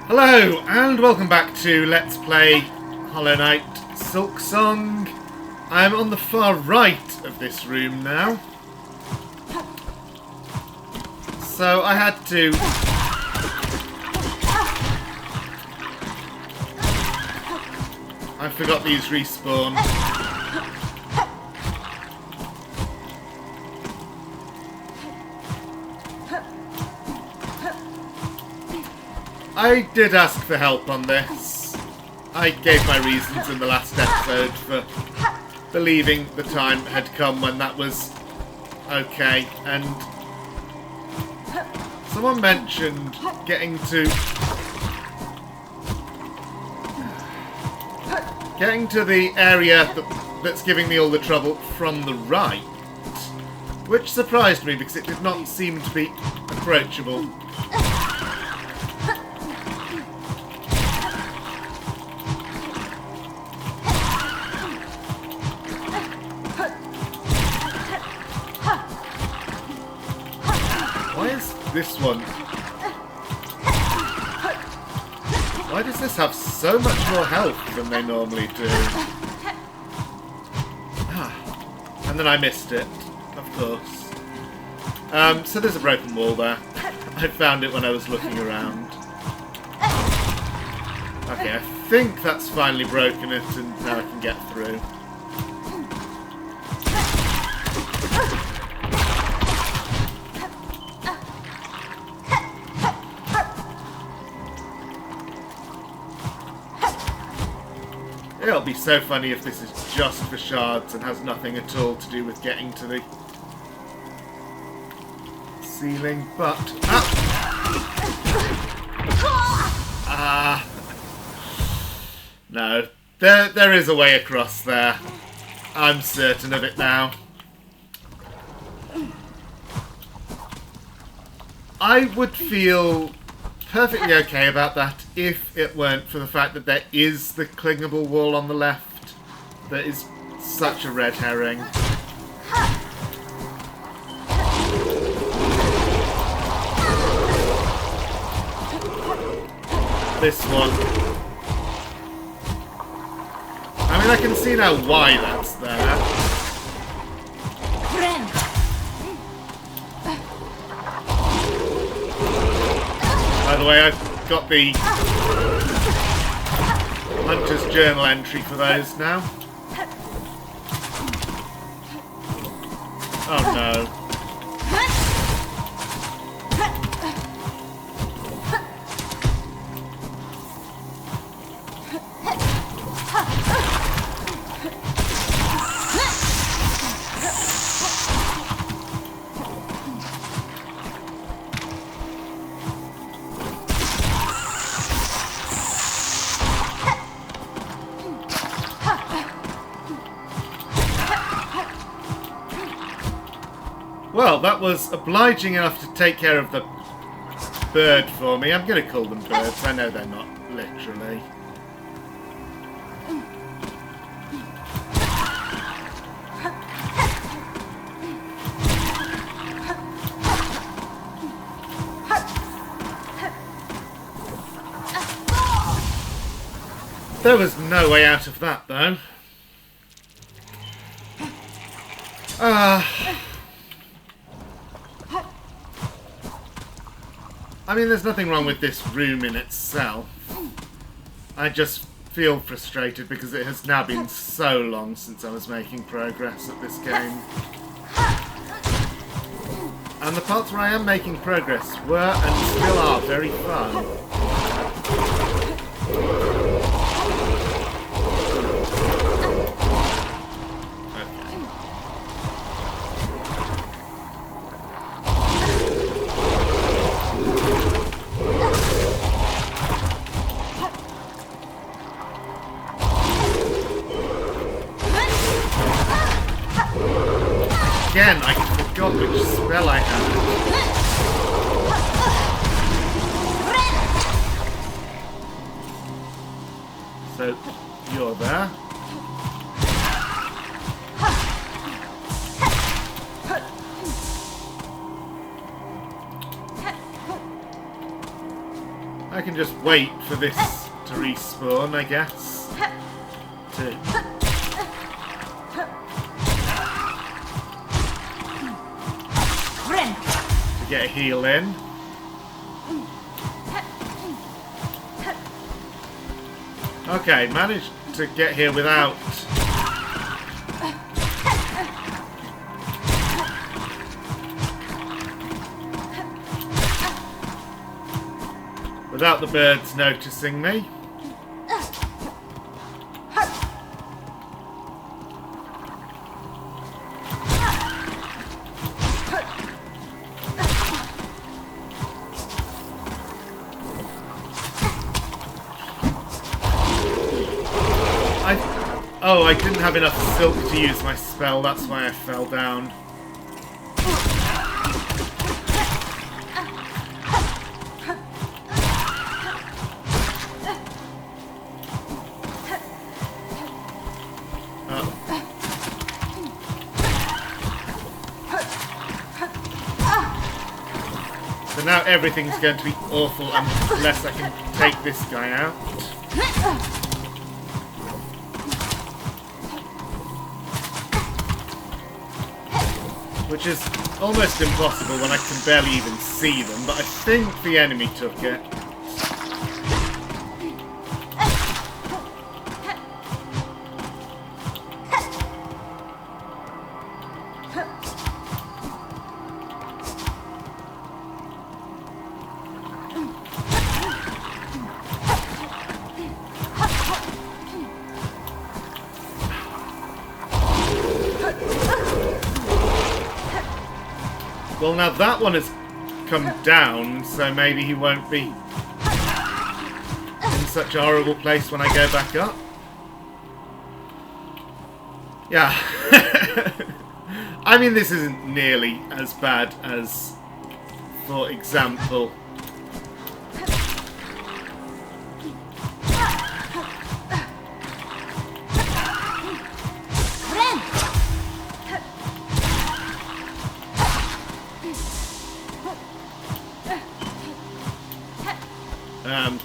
Hello, and welcome back to Let's Play Hollow Knight Silksong. I'm on the far right of this room now. So I had to... I forgot these respawn. I did ask for help on this. I gave my reasons in the last episode for believing the time had come when that was okay, and someone mentioned getting to the area that's giving me all the trouble from the right, which surprised me because it did not seem to be approachable. This one. Why does this have so much more health than they normally do? And then I missed it, of course. So there's a broken wall there. I found it when I was looking around. Okay, I think that's finally broken it and now I can get through. It'll be so funny if this is just for shards and has nothing at all to do with getting to the ceiling, but... No. There is a way across there. I'm certain of it now. I would feel perfectly okay about that if it weren't for the fact that there is the clingable wall on the left that is such a red herring. This one. I mean, I can see now why that's there. By the way, I've got the Hunter's Journal entry for those now. Oh no. Well, that was obliging enough to take care of the bird for me. I'm going to call them birds. I know they're not, literally. There was no way out of that, though. I mean, there's nothing wrong with this room in itself. I just feel frustrated because it has now been so long since I was making progress at this game. And the parts where I am making progress were and still are very fun. Again, I forgot which spell I had. So, you're there. I can just wait for this to respawn, I guess. To get a heal in. Okay, managed to get here without the birds noticing me. Oh, I didn't have enough silk to use my spell, that's why I fell down. So now everything's going to be awful unless I can take this guy out. Which is almost impossible when I can barely even see them, but I think the enemy took it. Well, now that one has come down, so maybe he won't be in such a horrible place when I go back up. Yeah. I mean, this isn't nearly as bad as, for example,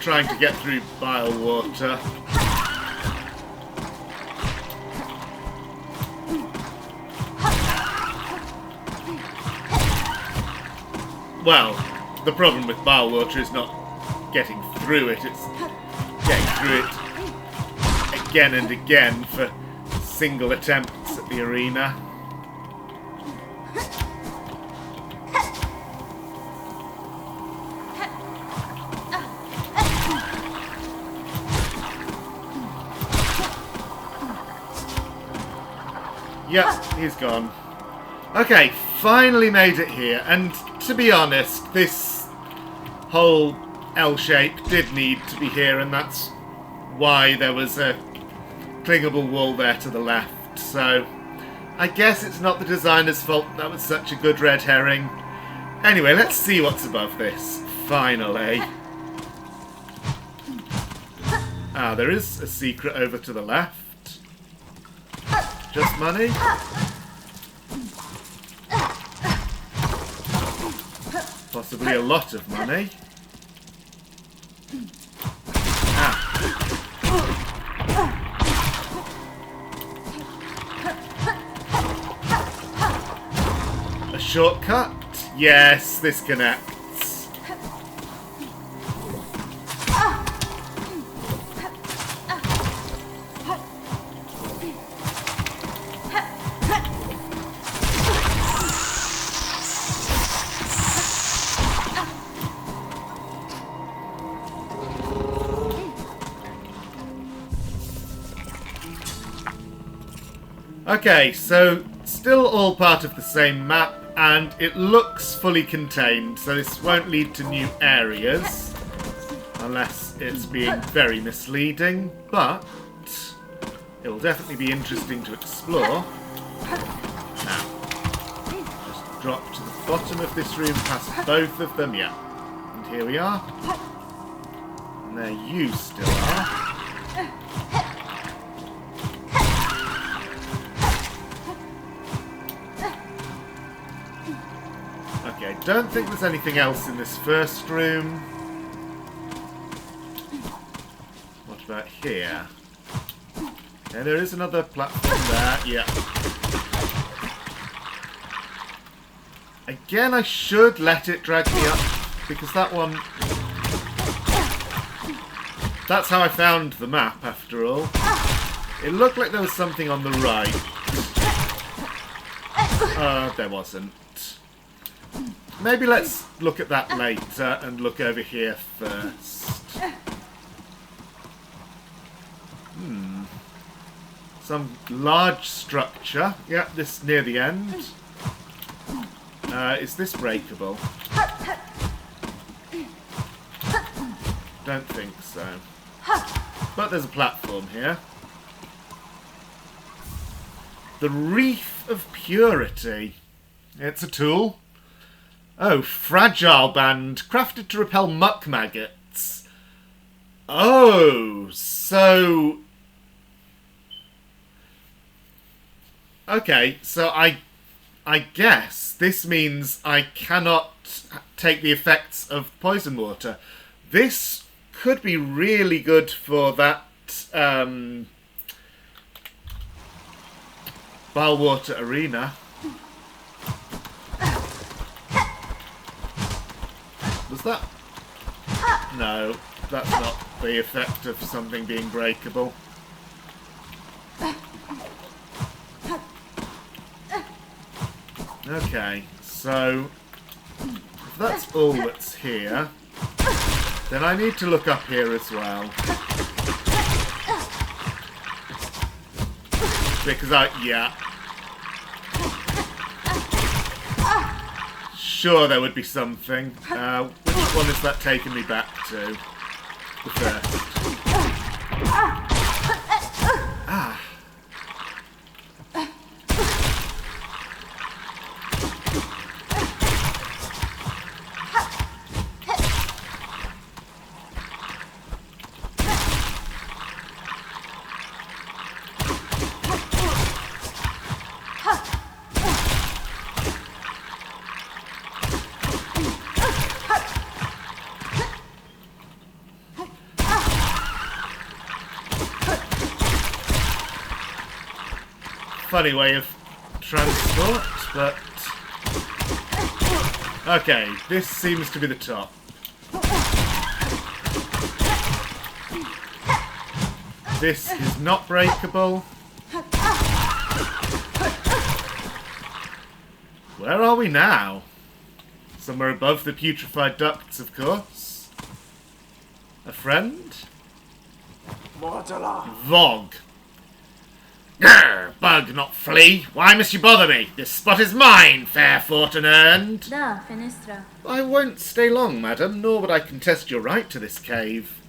trying to get through bile water. Well, the problem with bile water is not getting through it, it's getting through it again and again for single attempts at the arena. Yep, he's gone. Okay, finally made it here, and to be honest, this whole L shape did need to be here, and that's why there was a clingable wall there to the left, so I guess it's not the designer's fault that was such a good red herring. Anyway, let's see what's above this, finally. Ah, there is a secret over to the left. Just money? Possibly a lot of money. Ah. A shortcut? Yes, this connects. Okay, so still all part of the same map, and it looks fully contained, so this won't lead to new areas, unless it's being very misleading, but it will definitely be interesting to explore. Now, just drop to the bottom of this room, past both of them, yeah. And here we are. And there you still are. Okay, don't think there's anything else in this first room. What about here? Yeah, there is another platform there. Yeah. Again, I should let it drag me up, because that one... That's how I found the map, after all. It looked like there was something on the right. There wasn't. Maybe let's look at that later and look over here first. Some large structure. Yep, this near the end. Is this breakable? Don't think so. But there's a platform here. The Reef of Purity. It's a tool. Oh, fragile band. Crafted to repel muck maggots. Oh, so... Okay, so I guess this means I cannot take the effects of poison water. This could be really good for that Bilwater Arena. Was that? No, that's not the effect of something being breakable. Okay, so if that's all that's here, then I need to look up here as well. Because yeah. Sure, there would be something. Which one is that taking me back to? The first. Ah. Funny way of transport, but... Okay, this seems to be the top. This is not breakable. Where are we now? Somewhere above the Putrified Ducts, of course. A friend? Vog. Grr, bug, not flea. Why must you bother me? This spot is mine, fair fought and earned. Da, Finestra. I won't stay long, madam, nor would I contest your right to this cave.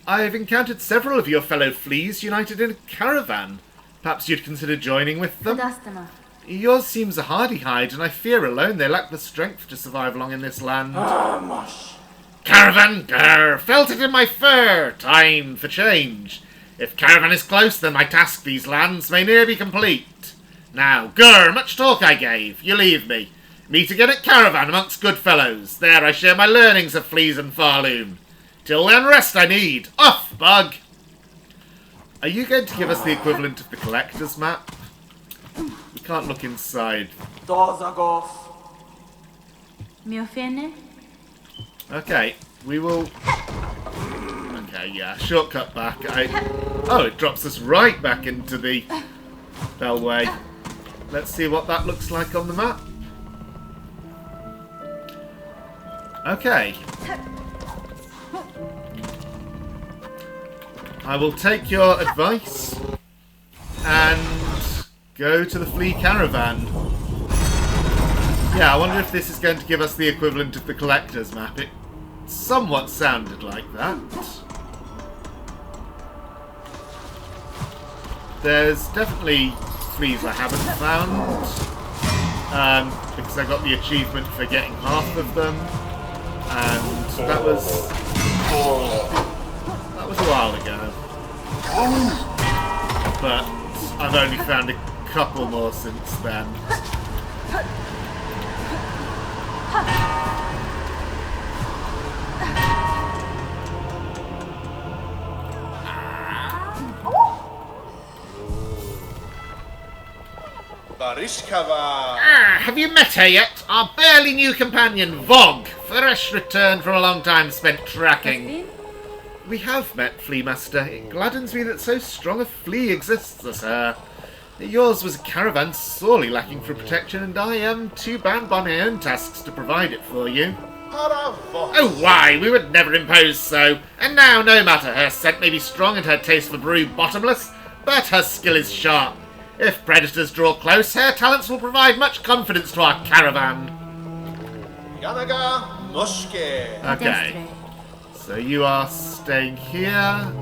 I've encountered several of your fellow fleas united in a caravan. Perhaps you'd consider joining with them? Adastama. Yours seems a hardy hide, and I fear alone they lack the strength to survive long in this land. Caravan, grr, felt it in my fur. Time for change. If caravan is close, then my task these lands may near be complete. Now, grr, much talk I gave. You leave me. Meet again at caravan amongst good fellows. There I share my learnings of fleas and Pharloom. Till then, rest I need. Off, bug! Are you going to give us the equivalent of the collector's map? We can't look inside. Miofene? Okay, we will... Okay, yeah, shortcut back. Oh, it drops us right back into the Bellway. Let's see what that looks like on the map. Okay. I will take your advice and go to the Flea Caravan. Yeah, I wonder if this is going to give us the equivalent of the collector's map. It somewhat sounded like that. There's definitely fleas I haven't found, because I got the achievement for getting half of them, and that was a while ago. But I've only found a couple more since then. Have you met her yet? Our barely new companion, Vogue, fresh returned from a long time spent tracking. We have met, Flea Master. It gladdens me that so strong a flea exists as her. Yours was a caravan sorely lacking for protection, and I am too bound by my own tasks to provide it for you. Oh, why? We would never impose so. And now, no matter, her scent may be strong and her taste for brew bottomless, but her skill is sharp. If predators draw close, her talents will provide much confidence to our caravan. Okay. So you are staying here,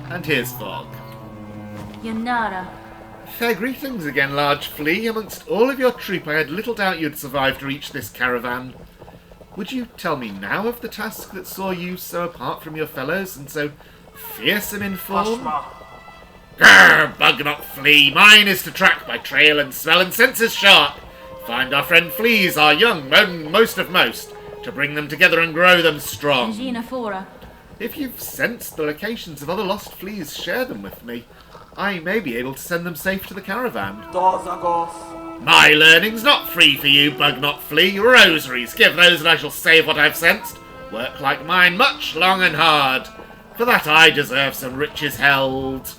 and here's Fog. Yonara. Fair greetings again, large flea. Amongst all of your troop, I had little doubt you'd survive to reach this caravan. Would you tell me now of the task that saw you so apart from your fellows and so fearsome in form? Grr, bug not flea. Mine is to track by trail and smell and senses sharp. Find our friend fleas are young, most of most, to bring them together and grow them strong. If you've sensed the locations of other lost fleas, share them with me. I may be able to send them safe to the caravan. My learning's not free for you, bug not flea. Rosaries, give those and I shall save what I've sensed. Work like mine, much, long and hard. For that I deserve some riches held.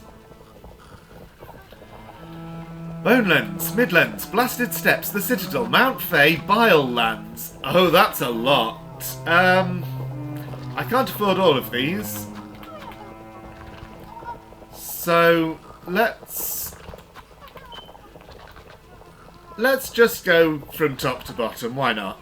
Bonelands, Midlands, Blasted Steppes, the Citadel, Mount Fay, Bile Lands. Oh, that's a lot. I can't afford all of these. So, let's just go from top to bottom, why not?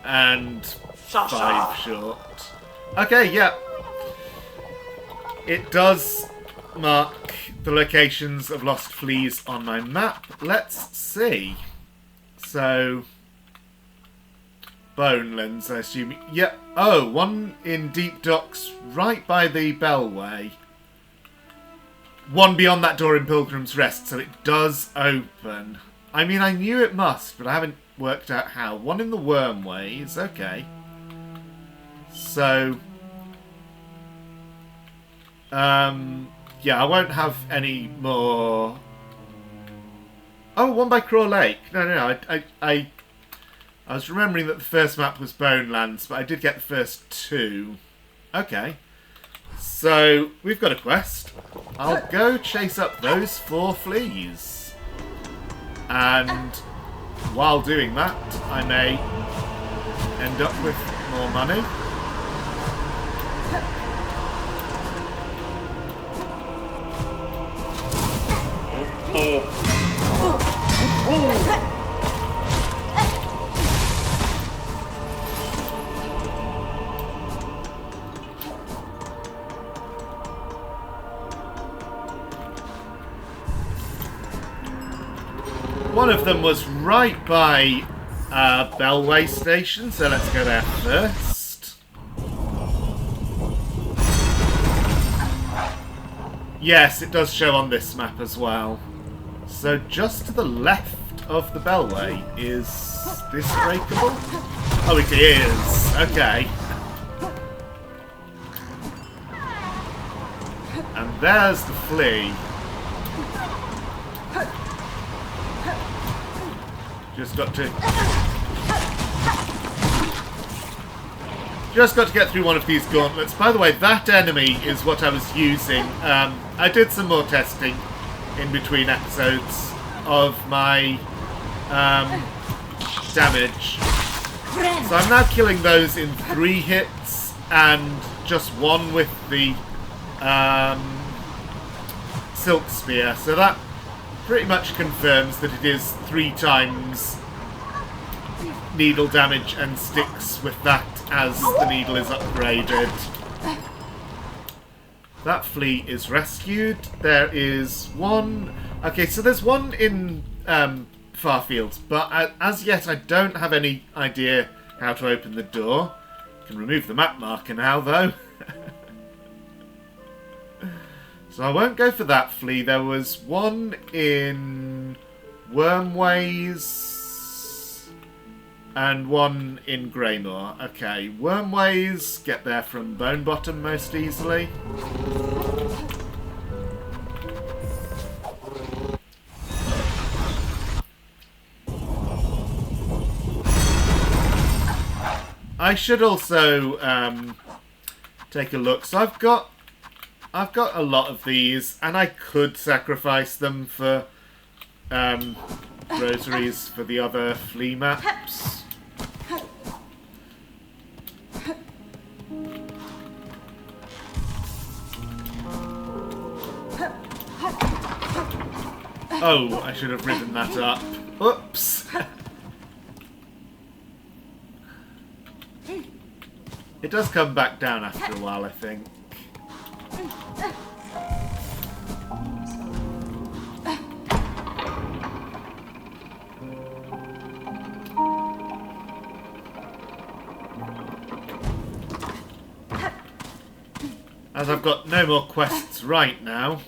And 5 short. Okay, yeah. It does mark the locations of lost fleas on my map. Let's see. So, Bonelands, I assume. Yeah. Oh, one in Deep Docks, right by the Bellway. One beyond that door in Pilgrim's Rest, so it does open. I mean, I knew it must, but I haven't worked out how. One in the Wormways, okay. So, yeah, I won't have any more. Oh, one by Craw Lake. No, I was remembering that the first map was Bonelands, but I did get the first 2. Okay. So, we've got a quest. I'll go chase up those 4 fleas. And while doing that, I may end up with more money. One of them was right by Bellway Station, so let's go there first. Yes, it does show on this map as well. So just to the left of the Bellway, is this breakable? Oh, it is. Okay. And there's the flea. Just got to get through one of these gauntlets. By the way, that enemy is what I was using. I did some more testing in between episodes of my damage. So I'm now killing those in 3 hits and just 1 with the Silk Spear. So that pretty much confirms that it is 3 times needle damage and sticks with that as the needle is upgraded. That flea is rescued. There is one. Okay, so there's one in Farfields, but as yet I don't have any idea how to open the door. I can remove the map marker now, though. So I won't go for that flea. There was one in Wormways and one in Greymoor. Okay, Wormways, get there from Bonebottom most easily. I should also take a look. So I've got a lot of these, and I could sacrifice them for rosaries for the other flea maps. Oh, I should have ridden that up. Oops. It does come back down after a while, I think. As I've got no more quests right now.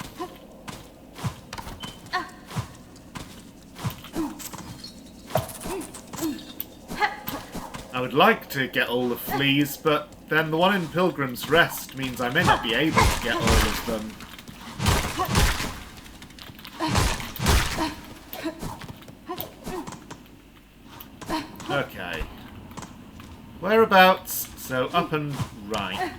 I would like to get all the fleas, but then the one in Pilgrim's Rest means I may not be able to get all of them. Okay. Whereabouts? So up and right.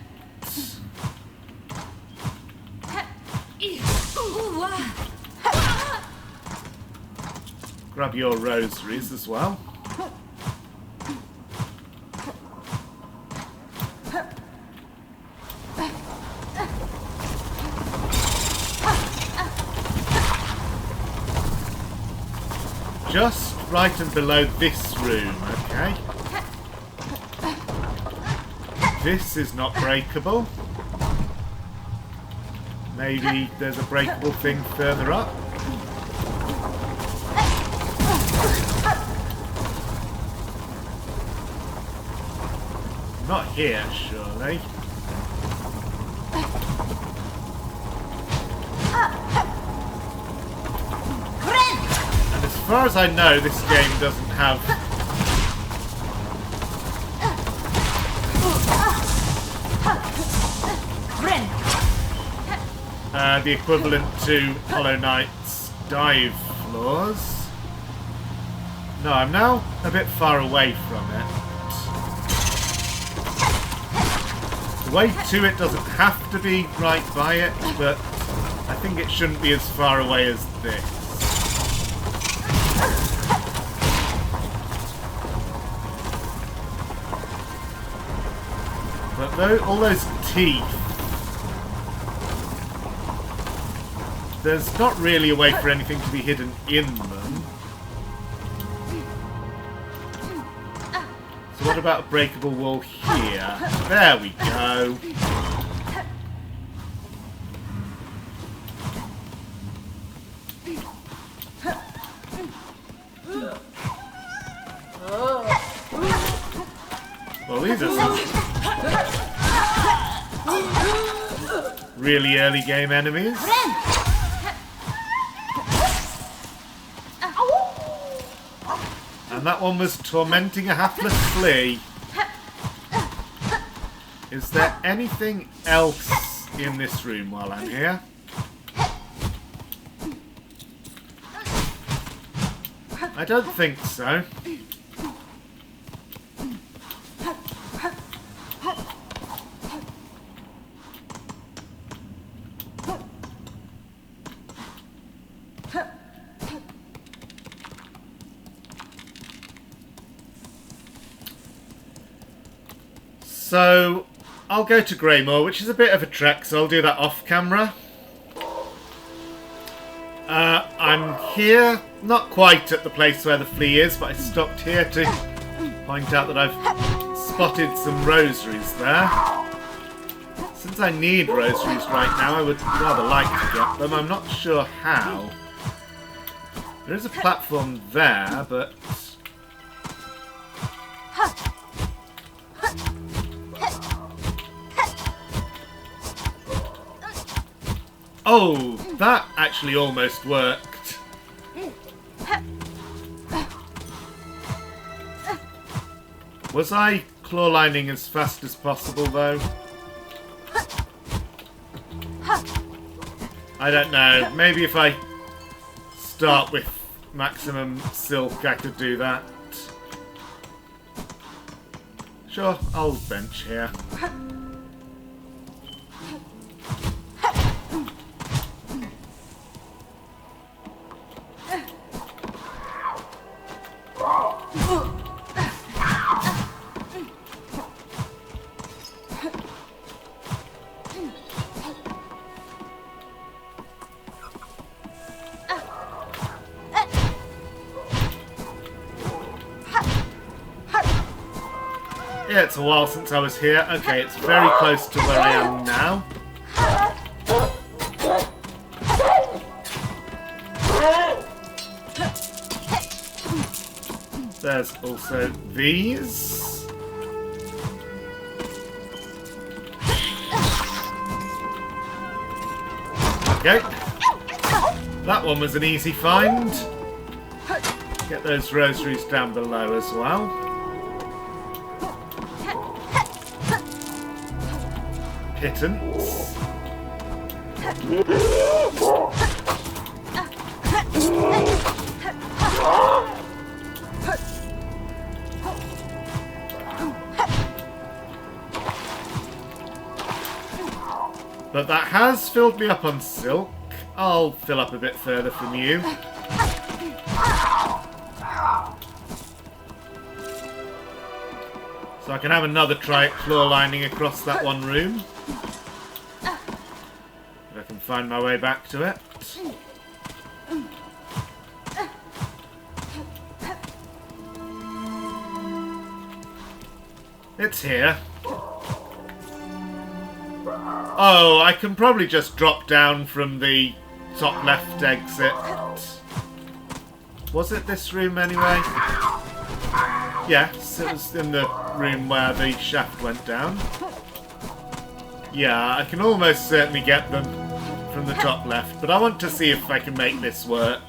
Grab your rosaries as well. Just right and below this room, okay? This is not breakable. Maybe there's a breakable thing further up. Not here, surely. And as far as I know, this game doesn't have the equivalent to Hollow Knight's dive floors. No, I'm now a bit far away from it. The way to it doesn't have to be right by it, but I think it shouldn't be as far away as this. But all those teeth, there's not really a way for anything to be hidden in them. So what about a breakable wall here? There we go. Well, these are some really early game enemies. And that one was tormenting a hapless flea. Is there anything else in this room while I'm here? I don't think so. So, I'll go to Greymore, which is a bit of a trek, so I'll do that off camera. I'm here, not quite at the place where the flea is, but I stopped here to point out that I've spotted some rosaries there. Since I need rosaries right now, I would rather like to get them. I'm not sure how. There is a platform there, but... Oh, that actually almost worked. Was I claw lining as fast as possible, though? I don't know. Maybe if I start with maximum silk, I could do that. Sure, I'll bench here. Yeah, it's a while since I was here. Okay, it's very close to where I am now. There's also these. Okay. That one was an easy find. Get those rosaries down below as well. Pittance. But that has filled me up on silk. I'll fill up a bit further from you. So I can have another try at floor lining across that one room. If I can find my way back to it. It's here. Oh, I can probably just drop down from the top left exit. Was it this room anyway? Yes, it was in the room where the shaft went down. Yeah, I can almost certainly get them from the top left, but I want to see if I can make this work.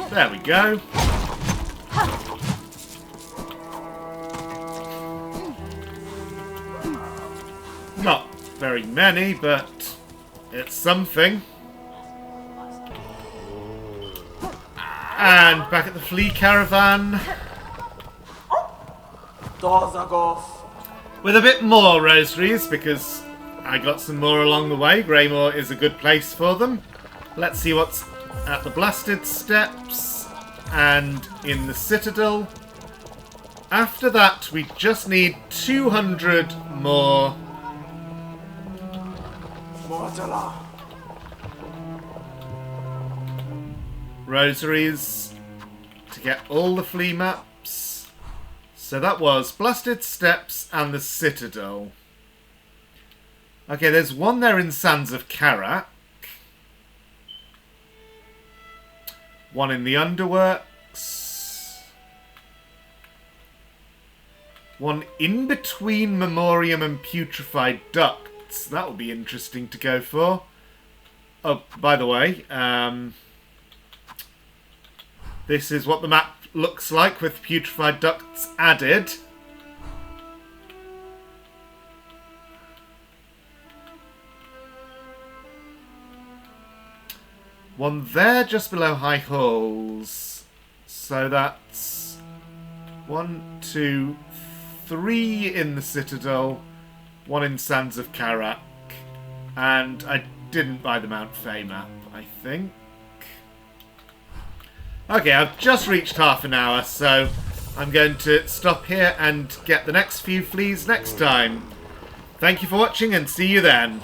There we go. Not very many, but it's something. And back at the flea caravan. With a bit more rosaries, because I got some more along the way. Greymore is a good place for them. Let's see what's at the Blasted Steps and in the Citadel. After that, we just need 200 more rosaries to get all the flea maps. So that was Blasted Steps and the Citadel. Okay, there's one there in Sands of Karak. One in the Underworks. One in between Memoriam and Putrified Ducts. That will be interesting to go for. Oh, by the way, this is what the map looks like with Putrified Ducts added. One there just below High Halls. So that's 1, 2, 3 in the Citadel, 1 in Sands of Karak, and I didn't buy the Mount Fay map, I think. Okay, I've just reached half an hour, so I'm going to stop here and get the next few fleas next time. Thank you for watching and see you then.